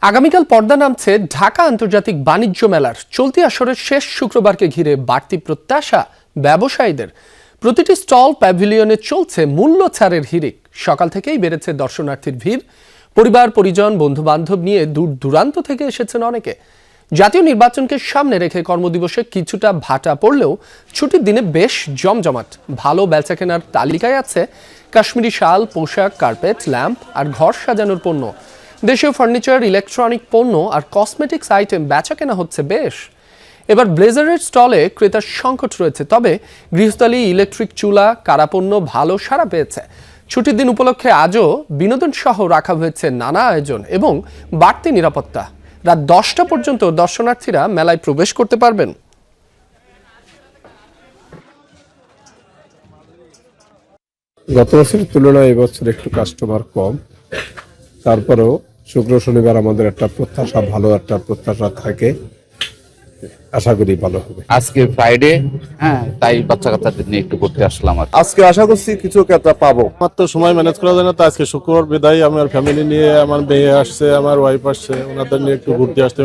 আগামীকাল পর্দা নামছে ঢাকা আন্তর্জাতিক বাণিজ্য মেলার চলতি আসরের শেষ শুক্রবারকে ঘিরে বাড়তি প্রত্যাশা ব্যবসায়ীদের। প্রতিটি স্টল প্যাভিলিয়নে চলছে মূল্য ছাড়ের হিড়িক। সকাল থেকেই বেড়েছে দর্শনার্থীর ভিড়। পরিবার পরিজন বন্ধু বান্ধব নিয়ে দূর দূরান্ত থেকে এসেছেন অনেকে। জাতীয় নির্বাচনকে সামনে রেখে কর্মদিবসে কিছুটা ভাটা পড়লেও ছুটির দিনে বেশ জমজমাট। ভালো বেচাকেনার তালিকায় আছে কাশ্মীরি শাল, পোশাক, কার্পেট, ল্যাম্প আর ঘর সাজানোর পণ্য। দেশীয় ফার্নিচার, ইলেকট্রনিক পণ্য আর কসমেটিক্স আইটেম বেচাকেনা হচ্ছে বেশ। এবার ব্লেজারের স্টলে ক্রেতার সংকট রয়েছে, তবে গৃহস্থালী, ইলেকট্রিক চুলা, কারাপণ্য ভালো সাড়া পেয়েছে। ছুটির দিন উপলক্ষে আজও বিনোদন সহ রাখা হয়েছে নানা আয়োজন এবং বাড়তি নিরাপত্তা। রাত 10টা পর্যন্ত দর্শনার্থীরা মেলায় প্রবেশ করতে পারবেন। গত বছরের তুলনায় এবছর একটু কাস্টমার কম, তারপরেও শুক্র শনিবার আমাদের একটা প্রত্যাশা, ভালো একটা প্রত্যাশা থাকে। আশা করি ভালো হবে। আজকে ফ্রাইডে, তাই বাচ্চা কাচ্চাদের নিয়ে একটু ঘুরতে আসলাম। আজকে আশা করছি কিছু ক্রেতা পাবো। আমার তো সময় ম্যানেজ করা যায় না, তো আজকে শুক্রবার বিদায় আমার ফ্যামিলি নিয়ে, আমার মেয়ে আসছে, আমার ওয়াইফ আসছে, ওনাদের নিয়ে একটু ঘুরতে আসতে